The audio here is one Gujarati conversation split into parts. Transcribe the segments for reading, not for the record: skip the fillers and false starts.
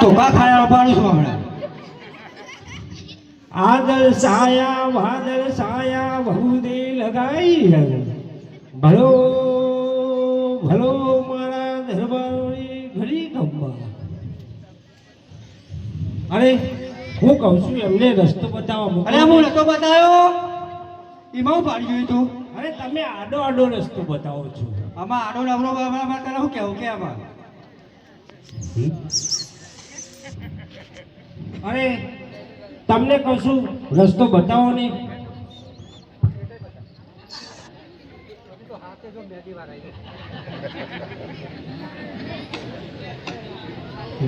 ધોકા ખાયા પાડું છું હમણાં. આદલ સાયા વાદળ સાયા બહુદે લગાઈ ભલો ભલો મારા દરબારી ઘડી ગમવા. અરે હું કહું છું એમને રસ્તો બતાવવા. અરે હું રસ્તો બતાવ્યો એમાં હું પાડી ગયું તું. અરે તમે આડો આડો રસ્તો બતાવો છો. આમાં આડો નબળો તને હું કેવું કે આમાં અરે તમને કહું છું રસ્તો બતાવો ને.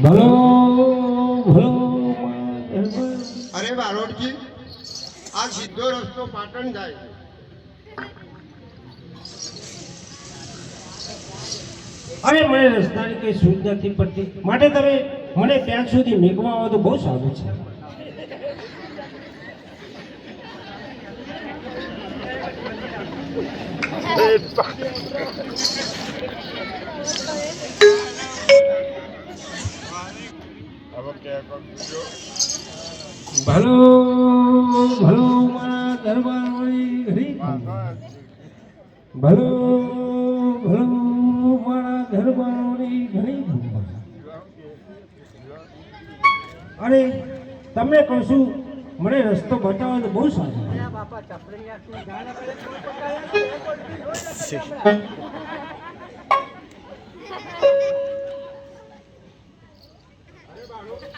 ભલો ભલો. અરે બારોટજી આ સીધો રસ્તો પાટણ જાય. અરે મને રસ્તાની કઈ સૂઝ નથી પડતી માટે તમે મને ત્યાં સુધી મેઘવા આવો તો બહુ સારું છે. ભલો ભલો મારા દરબારી ઘડી ભલો ભલો મારા દરબારી ઘડી. અરે તમને કહું છું મને રસ્તો બતાવો તો બહુ સારું.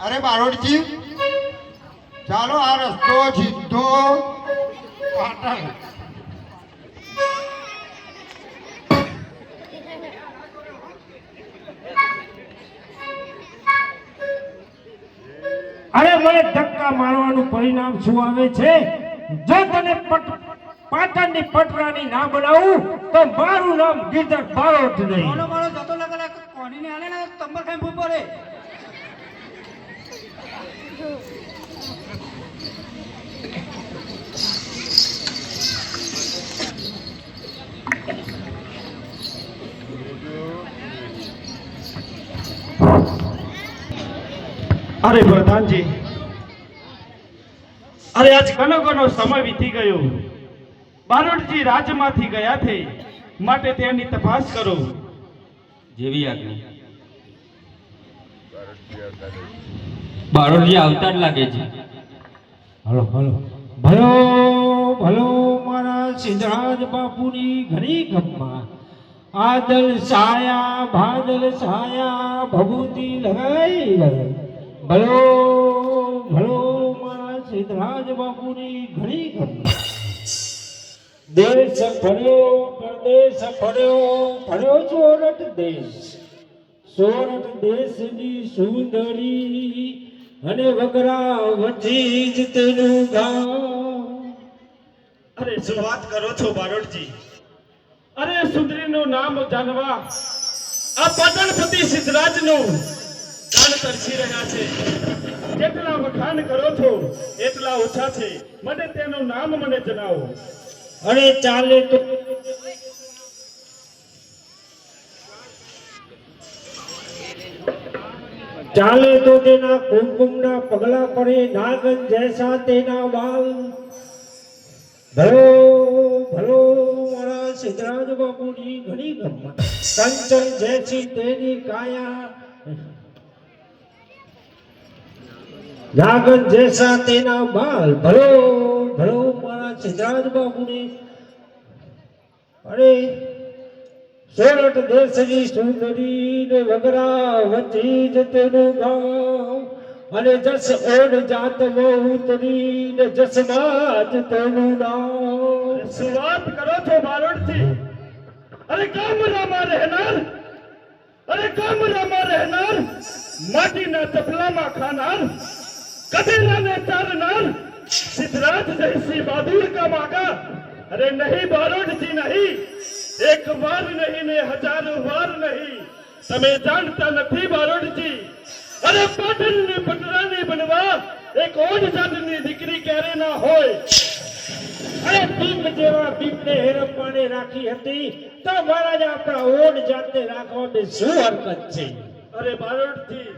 અરે બારોટજી ચાલો આ રસ્તો સીધો પાટણ. અરે મને ધક્કા મારવાનું પરિણામ શું આવે છે? જો તને પાટણની પટરાની ના બનાવું તો મારું નામ ગીધર બારોટ નહીં. મારો જતો લગા કોણીને આલે ને તંબર ખાઈ ફૂટ પડે. અરે પ્રધાનજી, અરે આજ ઘણો ઘણો સમય વીતી ગયો. બારોટજી રાજમાંથી ગયા છે માટે તેની તપાસ કરો. જેવી આજ્ઞા. બારોટજી આવતા જ લાગે છે. Hello hello. ભલો ભલો મારા સિદ્ધરાજ બાપુની ઘણી ગમમાં. આદલ સાયા ભાદલ સાયા ભભૂતિ લગાઈ ભલો ભલો મારા સિદ્ધરાજ બાપુની ઘણી ગમમાં. દેશ ફર્યો પરદેશ ફર્યો ફર્યો સોરઠ દેશ. સોરઠ દેશની સુંદરી અને વગરા વચ્ચે જ તેનું ગામ. અરે શું વાત કરો છો બારોટજી? અરે સુંદરીનું નામ જાણવા આ પાટણપતિ સિદ્ધરાજનું કાન તરસી રહ્યા છે. જેટલા વખાણ કરો છો એટલા ઓછા છે. મને તેનું નામ મને જણાવો. અને ચાલે તો ચાલે તો તેના કુમકુમના પગલા પડે નાગન જૈસા તેના વાલ. ભલો ભલો મારા સિદ્ધરાજ બાપુની ઘણી ગમત. કંચન જૈસી તેની કાયા નાગન જૈસા તેના બાલ. ભલો ભલો મારા સિદ્ધરાજ બાપુની. અરે સોરઠ દેશની સુંદરી ને વગરા વચ્ચે જ તેનું ગામ. અને જસ ઓઢ જાત ઉતરી ને જસમાં જ તેનું નામ. શું વાત કરો છો બારોટજી? અરે ગામડામાં રહેનાર, અરે ગામડામાં રહેનાર, માટીના ચપલામાં ખાનાર, કદેરાને ચારનાર, સિદ્ધરાજ જયસિંહ બહાદુર કા માગા. અરે નહીં બારોટજી નહીં, એક વાર નહીં ને હજારો વાર નહીં. તમે જાણતા નથી બારોટજી, અરે પાટણને પટરાની બનવા એક ઓઢ જાતની દીકરી ક્યારે ના હોય. અરે ભીમ જેવા ભીમને હેરપ્પાને રાખી હતી તો મહારાજ આપણા ઓઢ જાતે રાખવા બે શું હરકત છે? અરે બારોટજી,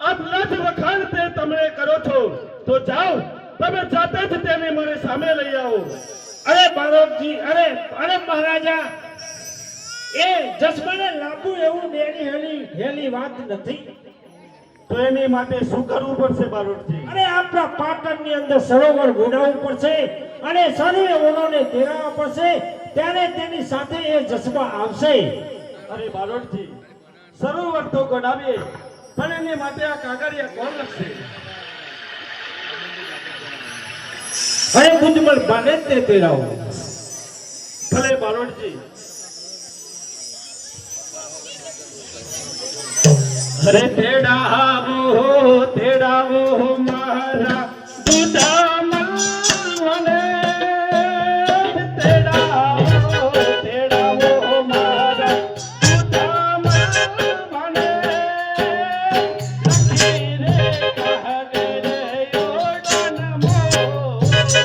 આપ લખ વખાણ તે તમે કરો છો તો જાઓ તમે જાતે જ તેને મારી સામે લઈ આવો. અરે બારોટજી, અરે મહારાજા, એ જસમાને લાંબુ એવું દેણી હેલી વાત નથી. તો એની માટે શું કરવું પડશે બારોટજી? અરે આપણા પાટણની અંદર સરોવર ગોડાવવું પડશે અને સર્વે ઓળોને તેરાવવા પડશે, ત્યારે તેની સાથે એ જસમા આવશે. અરે બારોટજી, સરોવર તો ગોડાવીએ, પણ એની માટે આ કાગળિયા કોણ લખશે? અરે મુજમલ બાને જ તે તેરાવો. ભલે બારોટજી. અરે તેડાવો મારા દુદામા મને, તેડાવો મારા દુદામા મને, લખી રે કહે રે ઓડન મોકલે.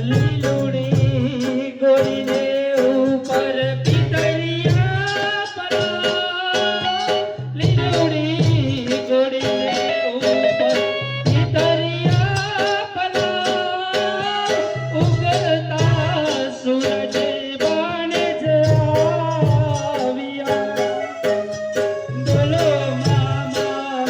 લીલુડી ગોરીને ઉપર પિતળિયા પરા, લીલુડી ગોરીને ઉપર પિતળિયા પરા, ઉગતા સૂરજ બાણે જ આવ્યા. બોલો મામા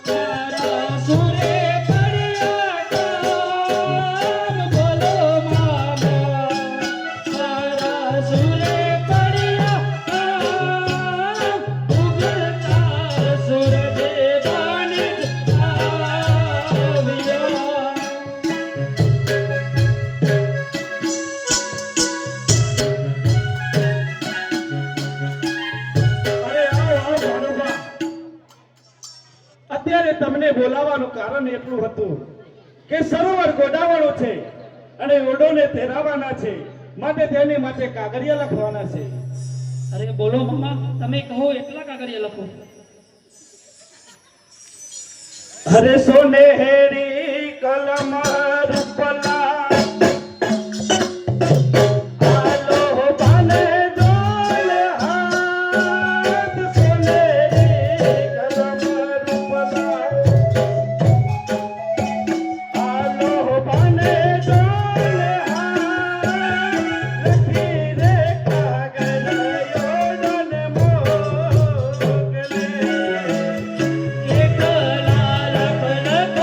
મારા સુરે પડ્યા કામ, બોલો મામા મારા સુરે પડ્યા કામ, ઉગતા સૂરજ બાણે જ આવ્યા. અરે આવો ભાનુભા. અત્યારે તમને બોલાવવાનું કારણ એટલું હતું કે સરોવર ગોડાવવાનું છે અને ઓઢોને તેરાવાના છે, માટે તેની માટે કાગળિયા લખવાના છે. અરે બોલો મામા, તમે કહો એટલા કાગળિયા લખો. અરે સોનેરી કલમ રૂપલા, આલો બાને ડોલ હાથ, સોનેરી કલમ રૂપલા, આલો બાને ડોલ હાથ, લખી રે કાગળિયો ડોલ મોકલે. એકલા લખ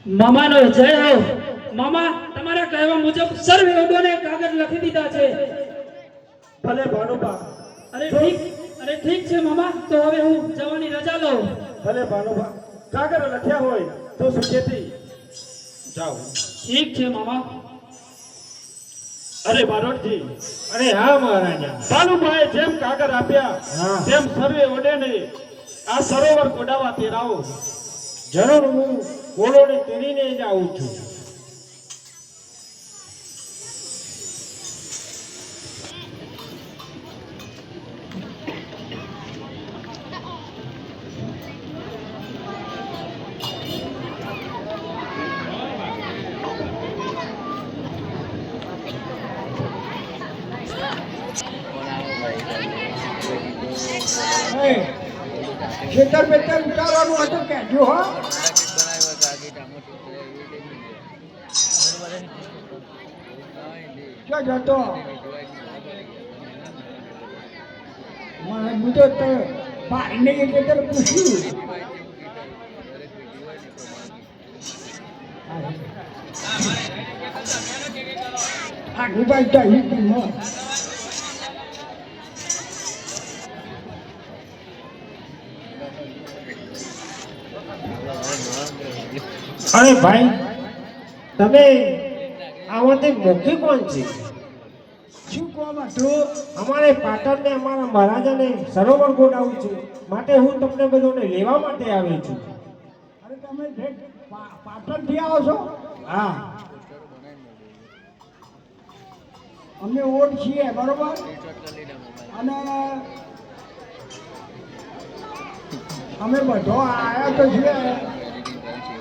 મામાનો જય હો. મામા, તમારા કહેવા મુજબ સર્વે ઓડોને કાગળ લખી દીધા છે. ભલે ભાનુભા. અરે ઠીક છે મામા, તો હવે હું જવાની રજા લઉં. ભલે ભાનુભા, કાગળ લખ્યા હોય તો સુખેથી જાઓ. ઠીક છે મામા. અરે બારોટજી, અરે હા મહારાજા. ભાનુભાઈએ જેમ કાગળ આપ્યા હા. તેમ સર્વે વડેને આ સરોવર ગોડાવા તેરાવો. જરૂર હું ઘોડોને તેડીને જ આવું છું. ખેતર બેતર ઉતારવાનું હતું કહેજો હો. ક્યાં જતો હું તો પાણીને ખેતર પૂછ્યું. આગળ બાજુ તો અહીં કિંમત. અરે ભાઈ, તમે આમાંથી મુખી કોણ છે? શું કોમ હતું? અમારે પાટણને અમારા મહારાજાને સરોવર ગોડાવું છે, માટે હું તમને બધાને લેવા માટે આવી છું. અરે તમે પાટણથી આવો છો? હા. અમે ઓટ છીએ બરોબર, અને અમે બધો આયા તો છીએ,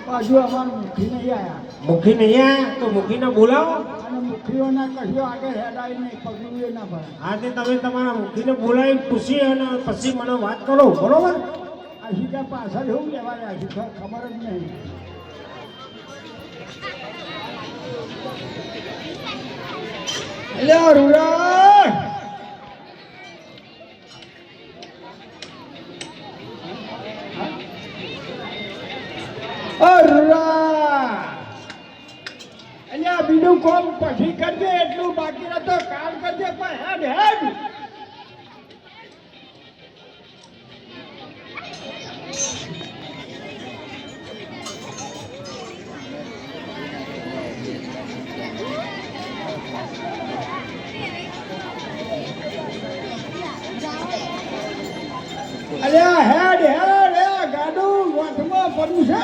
હજુ અમારે મુખી નહીં આયા. મુખી નહીં આયા તો મુખીને બોલાવો. અને મુખીઓના કશો આગળ હેડાય નહીં, પગલું એ ના ભરાય. આજે તમે તમારા મુખીને બોલાવી પૂછી અને પછી મને વાત કરો, બરોબર? આ સીધા પાછળ એવું લેવા રહ્યા છે, ખબર જ નહીં. એટલે રૂડા અહીંયા બીજું કોમ પછી કરજે, એટલું બાકી નતો કામ કરજે, પણ હેડ હેડ. અલ્યા હેડ હેડ, એ ગાડું વાથમાં પડ્યું છે.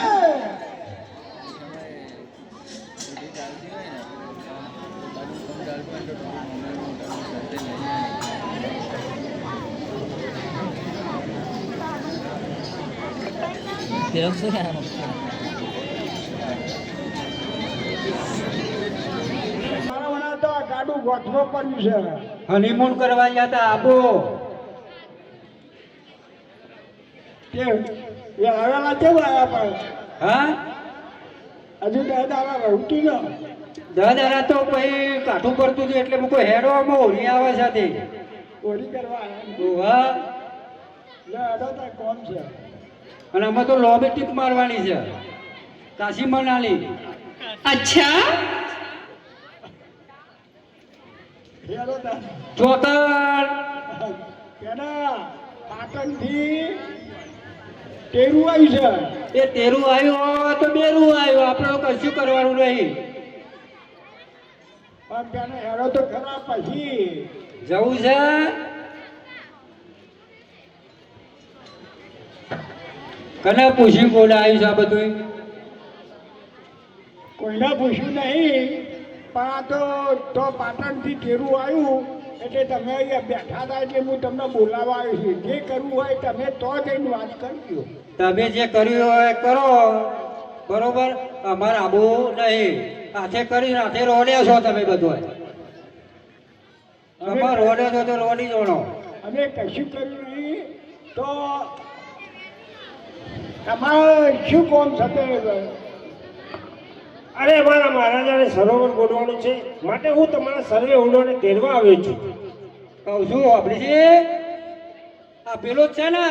મારા તો આ ગાડું વાથમાં પડ્યું છે. હનીમૂન કરવા ગયા હતા આબો. કે એ આવેલા કેવું આવ્યા પણ હા, હજુ દાદા રહુતું ને. દાદા તો પછી કાઠું પડતું હતું એટલે મૂકો હેડવામાં હોળી આવે સાથે. ઓરી કરવા આવ્યા. ઓહા. લે અડો તો કોમ છે. અને અમે તો લોબી ટીક મારવાની છે, કાશી મનાલી. अच्छा હેરો તા ચોતર કેના પાટણથી તેરું આવ્યું છે. એ તેરું આવ્યું તો બેરું આવ્યું, આપણે તો કશું કરવાનું નહીં. પણ તેને હેરો તો ખરા પછી જવું છે. કને પૂછી કોને આવ્યું છે આ બધું? કોઈને પૂછ્યું નહીં, પણ આ તો પાટણથી તેરું આવ્યું એટલે તમે અહીંયા બેઠા હતા એટલે હું તમને બોલાવવા આવ્યો છું. જે કરવું હોય તમે તો જઈને વાત કરજો. તમે જે કર્યું હોય એ કરો, બરોબર? અમારે આબુ નહીં. હાથે કરી હાથે રોડ્યા છો તમે બધું. તમારે રોડે છો તો રોડી જોડો. અમે કશું કર્યું નહીં તો તમારે શું કોમ થશે? અરે મારા મહારાજાને સરોવર ગોઠવાનું છે, માટે હું તમારા સર્વે ઓઢોને તેડવા આવ્યો છું. કહું છું આપણી છે આ પેલો જ છે ને?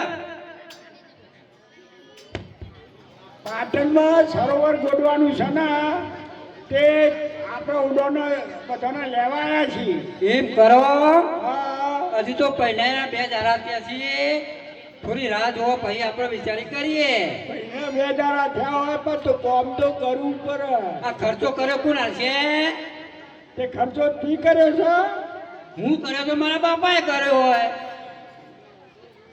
પાટણમાં સરોવર ગોઠવાનું છે ને, તે આપણે ઉડોને બધાને લેવા આવ્યા છીએ. એમ કરો. હા, હજી તો પહેલા 2 દાડા ત્યાં છીએ, થોડી રાહ જોવો પછી આપણે વિચારી કરીએ. એને બે દાડા થયા હોય પણ તો કોમ તો કરવું પડે. આ ખર્ચો કર્યો કોણ હશે? તે ખર્ચો તી કર્યો છે? હું કર્યો તો મારા બાપાએ કર્યો હોય.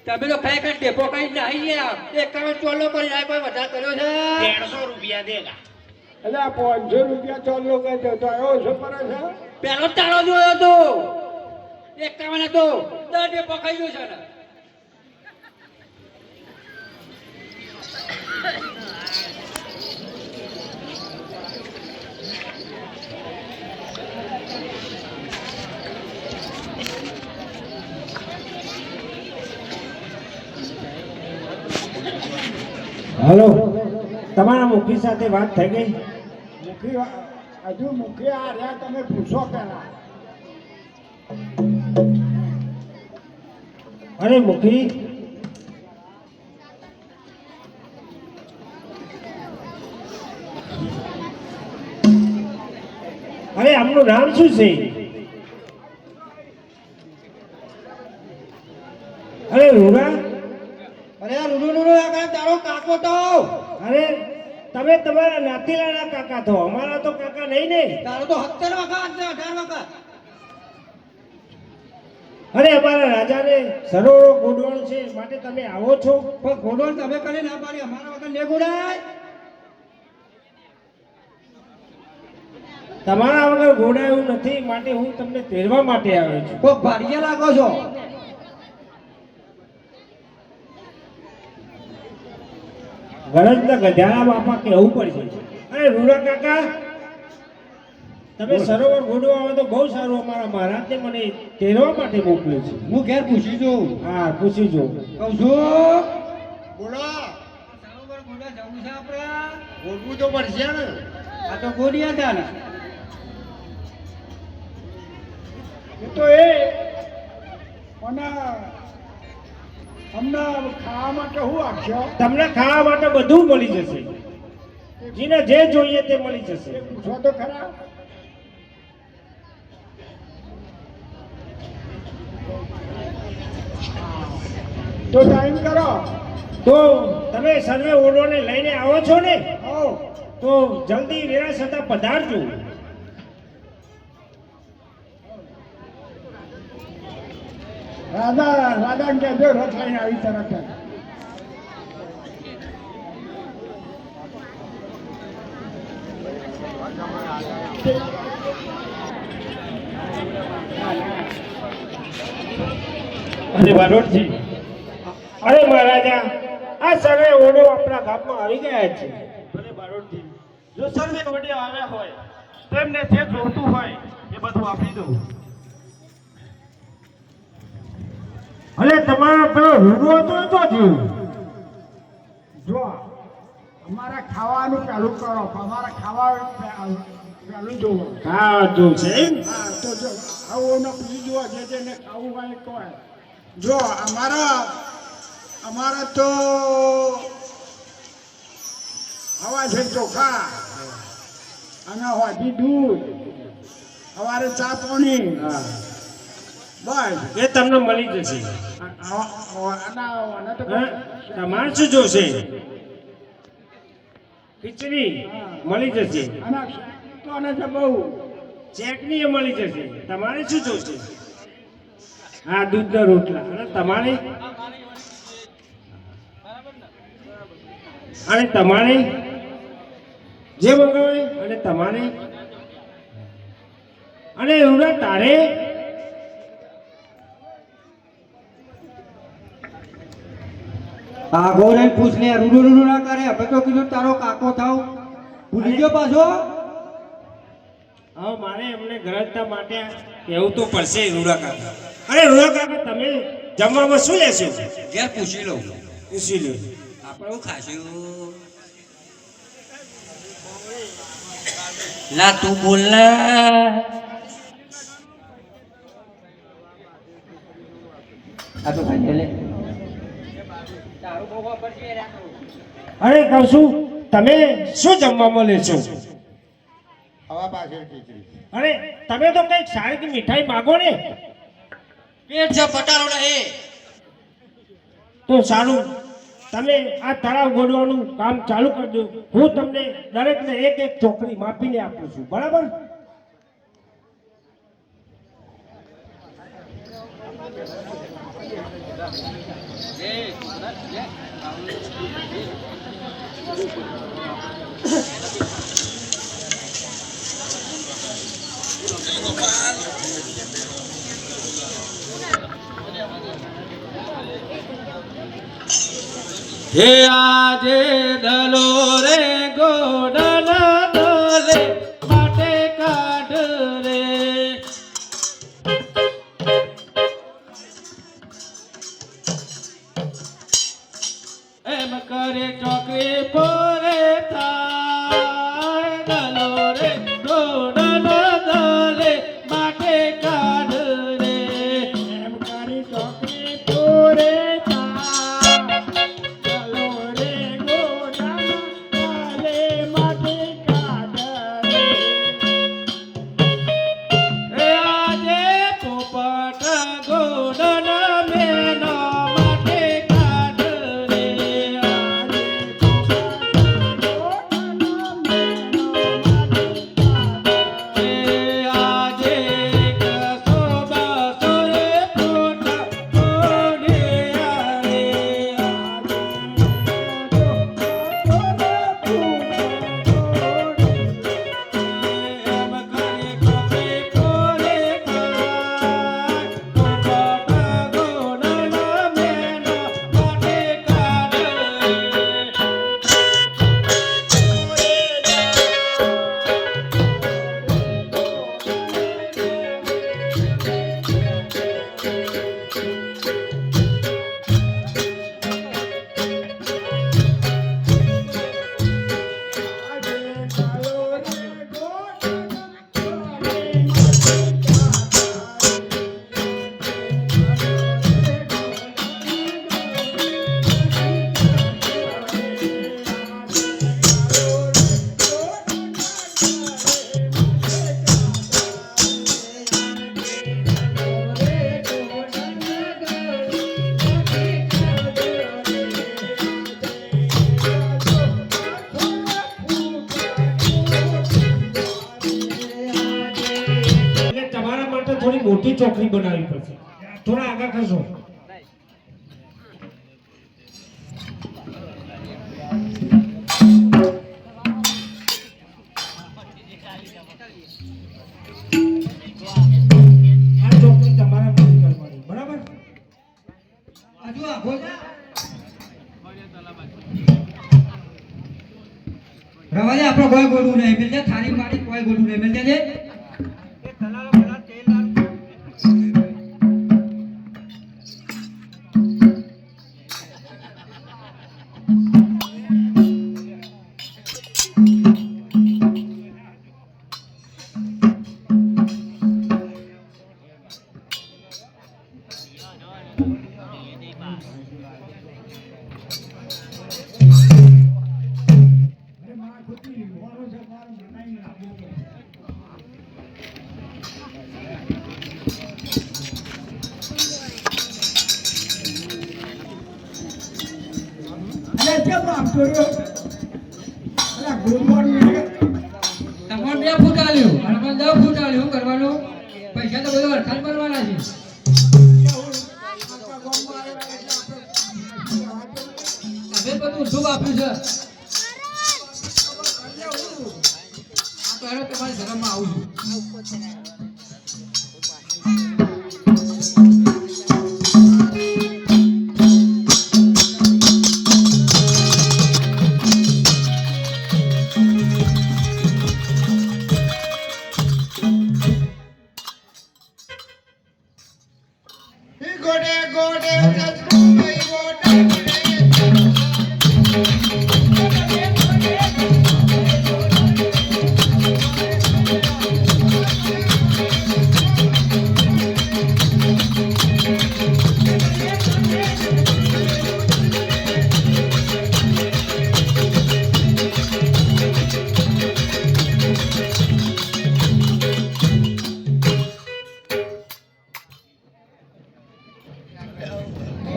તમે તો ખરેખર ટેપો કઈ નાહી ગયા. એક કરોડ ચોલ્લો કરી નાખ્યો, કોઈ વધારે કર્યો છે? એટલે આ 500 રૂપિયા ચોલ્લો કર્યો તો એવો શું કરે છે? પેલો તારો જોયો તો 51 હતો, 10 ટેપો ખાઈ ગયો છે ને. હાલો, તમારા મુખી સાથે વાત થઈ ગઈ? મુખી હજુ મુખી આ રહ્યા, તમે પૂછો પેલા. અરે મુખી, અરે આમનું નામ શું છે? અરે રૂડા, અરે આ રૂડુ તારો કાકો તો. અરે તમે તમારા નાતીલાના કાકા છો, અમારા તો કાકા નહીં ને. તારો તો 70 વખત 18 વખત. અરે અમારા રાજાને સરોવરો ગોડવાનું છે, માટે તમે આવો છો? પણ ઘોડો તમે કરી ના પાડી, અમારા વગર ને ગોડાય. તમારા વગર ગોડાયું નથી, માટે હું તમને તેડવા માટે આવ્યો છું. કોઈ ભાડિયા લાગો છો. ગરજના ગધાડા બાપા કહેવું પડશે. અરે રૂડા કાકા, તમે સરોવર ગોડવા આવો તો બહુ સારું. અમારા મહારાજને મને તેડવા માટે મોકલ્યો છે. હું ઘેર પૂછી જોઉં. હા, પૂછી જો. કહું છું બોલો, સરોવર ગોડા જવું છે આપણે. બોલવું તો પડશે ને. આ તો ગોડિયા હતા ને. એ તો અને અમને ખાવા માટે શું આપશો? તમને ખાવા માટે બધું મળી જશે. જેને જે જોઈએ તે મળી જશે. એ પૂછો તો ખરા. તો ટાઈમ કરો. તો તમે સર્વે ઓડોને લઈને આવો છો ને, હો, તો જલ્દી વેળા છતાં પધારજો. રાધા કહેજો રથ લઈને આવી તરત જ. અરે બારોટજી, અરે મહારાજા, આ સર્વે ઓડો આપણા ગામમાં આવી ગયા છે. ભલે બારોટજી, જો સર્વે વડે આવ્યા હોય તેમને જે જોતું હોય એ બધું આપી દઉં. અરે તમારો પેલો રૂડો હતો એ તો થયું. જો અમારા ખાવાનું પહેલું કરો, અમારા ખાવા પહેલું જોવો. હા, જો છે એમ? હા, તો જો ખાવું ને પછી જુઓ, જે જેને ખાવું હોય એ કહે. જો અમારા તો હવા છે ચોખા, અને હોજી દૂધ, સવારે ચા પાણી, હા, બસ. એ તમને મળી જશે. અને તો હા, તમારે શું જોશે? ખીચડી મળી જશે. અને તો અને તો બહુ ચટણી એ મળી જશે. તમારે શું જોશે? હા, દૂધના રોટલા. અને તમારે? અને તમારે જે મંગાવે. અને તમારે? અને રૂડા તારે? આ ગોળે પૂછ લે. રૂડુ ના કરે. હવે તો કીધું તારો કાકો થાવ. ભૂલી ગયો પાછો. હવે મારે એમને ગરજતા માટે કહેવું તો પડશે. રૂડા કાકા, અરે રૂડા કાકા, તમે જમવામાં શું લેશો? ઘેર પૂછી લઉં. પૂછી લો. આપણે શું ખાશું? લા તું બોલ ને. આ તો ખાઈ લે. તારું બહુ ખબર છે રાખો. અરે કહું છું, તમે શું જમવામાં લેશો? હવા પાછળ ખીચડી. અરે તમે તો કઈક સારી મીઠાઈ માગો ને. પેટ છે પટારો નહીં. તો સારું, તમે આ તળાવ ગોડવાનું કામ ચાલુ કરજો. હું તમને દરેકને એક એક ચોકડી માપીને આપું છું, બરાબર? હે આજે દલો રે ગોડલ દલે માટે કાઢ રે એમ કરે ચોકરી પોરે થાય દલો રે ગોડલ દલે માટે કાઢ રે એમ કરી ચોકડી પૂરે ચાલો રે ગોડા ચાલે માટે કાઢે એ આજે પોપટ ગોડલ મેનો માટે કાઢ રે એ આજે કસો બસો રે પોતા ઓડે આરે એમ કરે કોપે કોરે કાય પોપટ ગોડલ મેનો માટે કાઢ રે એટલે તમારા માટે થોડી મોટી ચોકડી બનાવવી પડશે થોડા આગળ ખસો આ ચોકડી તમારા માટે કરવાની બરાબર હજુ આખો જા રવાજે આપણો કોઈ ગોડું નહીં મિલજે થાળી મારી કોઈ ગોડું નહીં મિલજે જે અરે કેમ આપતો રહ્યો અરે ગુડ મોર્નિંગ તમારે 2 ફૂટ આલ્યું અને મને 10 ફૂટ આલ્યું શું કરવાનું પૈસા તો બધો વરસાદ ભરવાના છે તમે બધું ઊંધું આપ્યું છે આ તો હેડો તમારી ધર્મમાં આવું છું ગોડે ગોડે સસુભાઈ ગોડે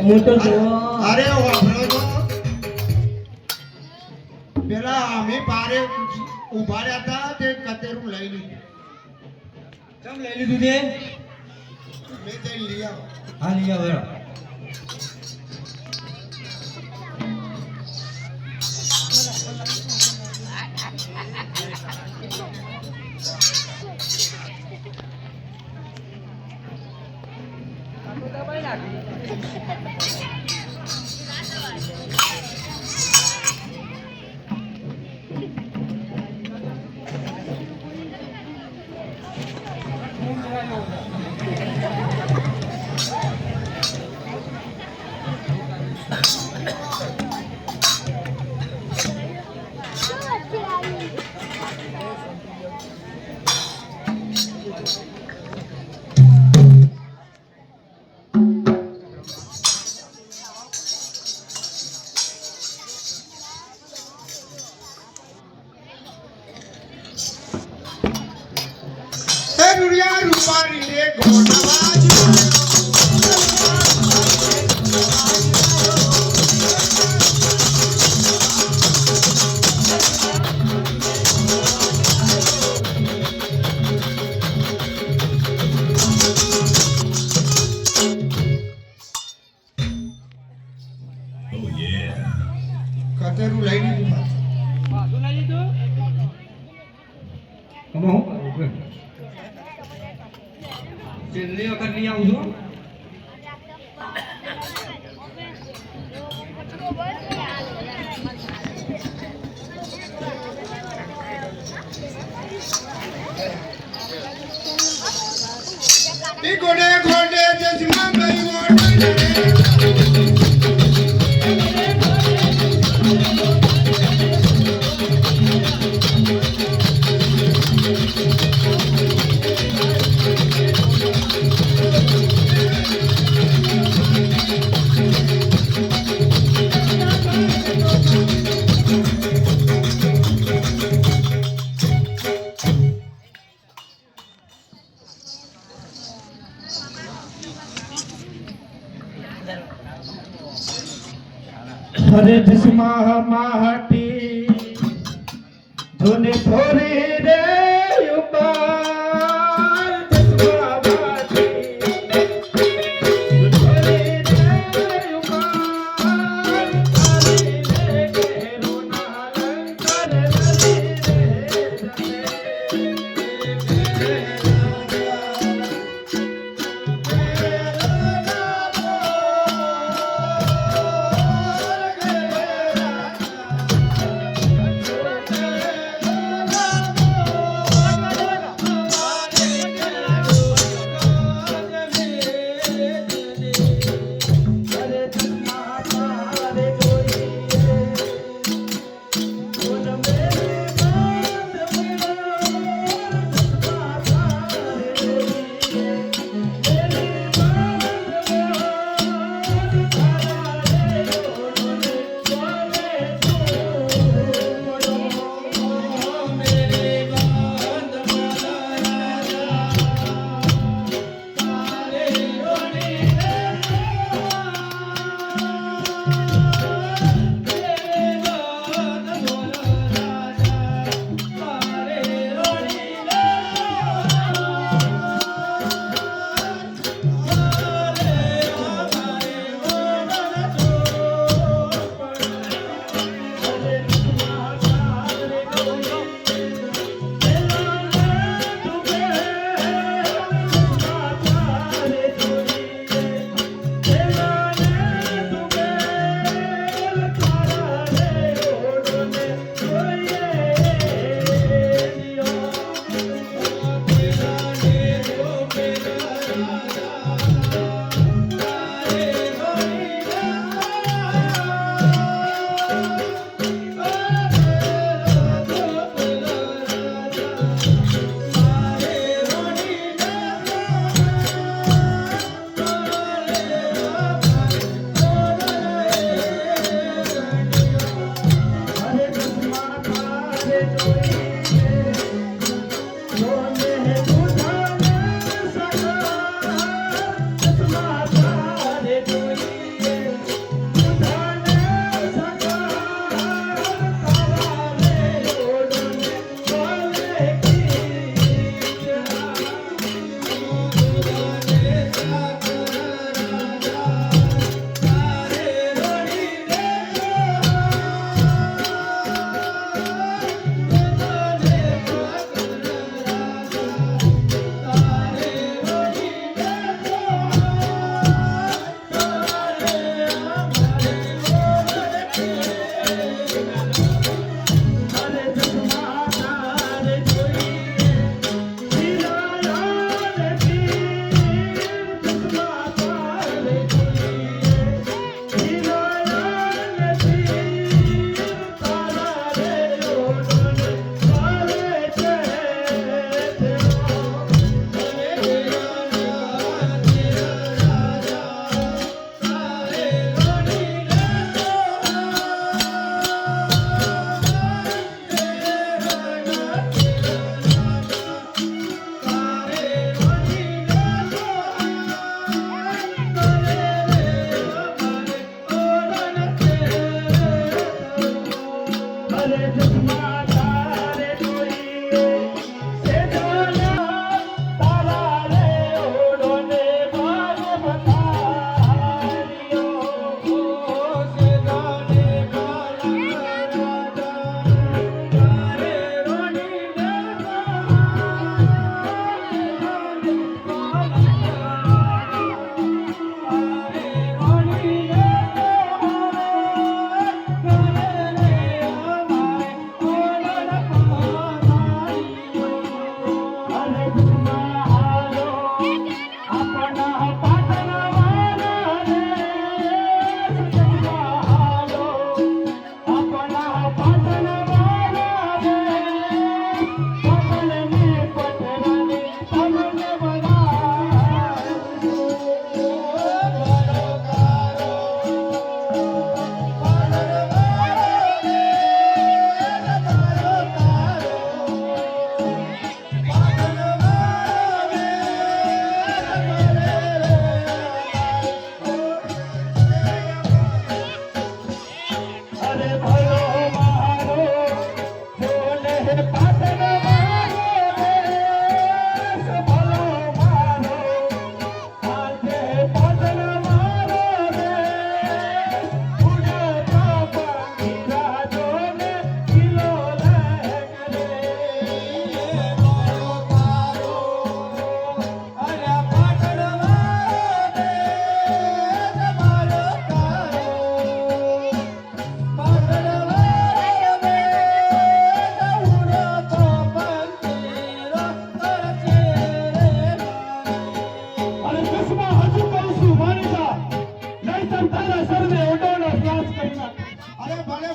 હું તો અરે વાપરો તો પેલા અમે પારે ઉભા રહ્યા હતા તે કતેરું લઈ લીધું કેમ લઈ લીધું તે મેં તે લઈ આવો હા લઈ આવો હે દુનિયા રૂપારી રે ગોઠવાજ કતરું લઈ લીધું પાછું લઈ લીધું આમાં હું કરું કે છેલ્લી વખત નહીં આવું છું ઈ ગોડે ગોડે જજમા ગઈ ગોડે હરે જસમા માટી ધોને થોરે રે ઉબાર જસમા માટી ધોરે રે ઉબાર તારી રે કેરો નાલંગ કરે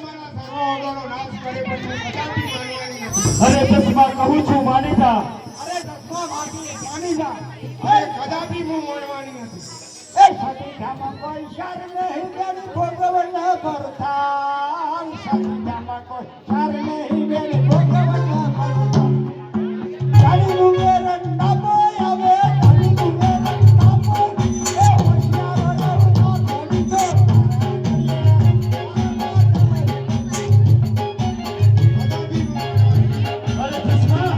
મારા સર્વ ઓરડાનો નાશ કરે પણ હું કદાપી માનવાની નથી. અરે ચશ્મા કહું છું માની જા. અરે દસમા વાગી જાણી જા. અરે કદાપી હું માનવાની નથી. એ સતીધામાં કોઈ શર નહીં બેન ભોગવના ભરતા. સતીધામાં કોઈ શર નહીં બેન ભોગવના ભરતા. જાણીનું મેરન નામો આવે, જાણીનું મેરન નામો. એ હોશિયારોનો નામો લીધો. અરે ચશ્મા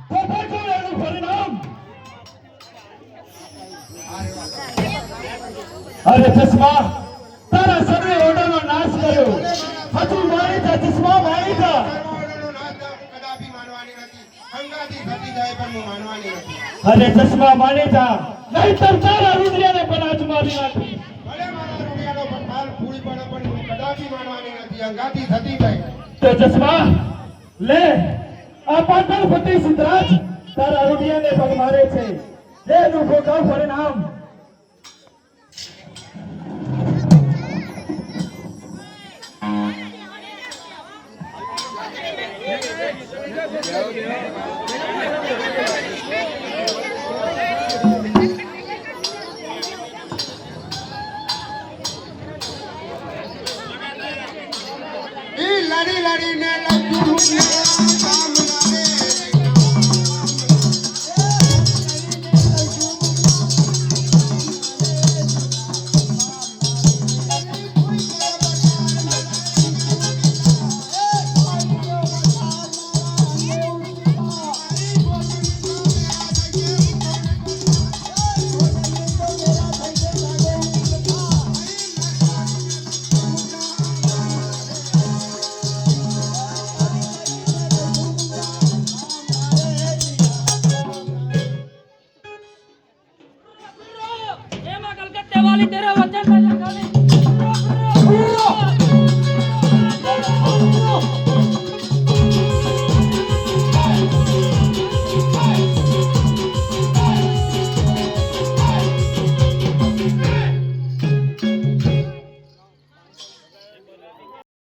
ખોટા છો એનું પરિણામ. અરે ચશ્મા તારા સર્વે ઓરડાનો નાશ કર્યો. હજુ માની જા ચશ્મા, માની જા. સર્વ ઓરડાનો નાશ કદાપી માનવાની નથી. અંગાથી થતી જાય પણ હું માનવાની નથી. અરે ચશ્મા માની જા, નહીંતર તારા રુદ્રિયાને પણ આજ મારી નાખી. ભલે મારા રૂપિયાનો પથાર ફૂલી પડે પણ હું કદાપી માનવાની નથી. અંગાથી થતી જાય. તો ચશ્મા લે, આ પાટણપતિ સિદ્ધરાજ તારા રુદિયાને પગ મારે છે. એનું ભોગવ પરિણામ. ઈ લડી લડીને લડ્યું કામ લાગે. एमा कलकत्ते वाली तेरा वचन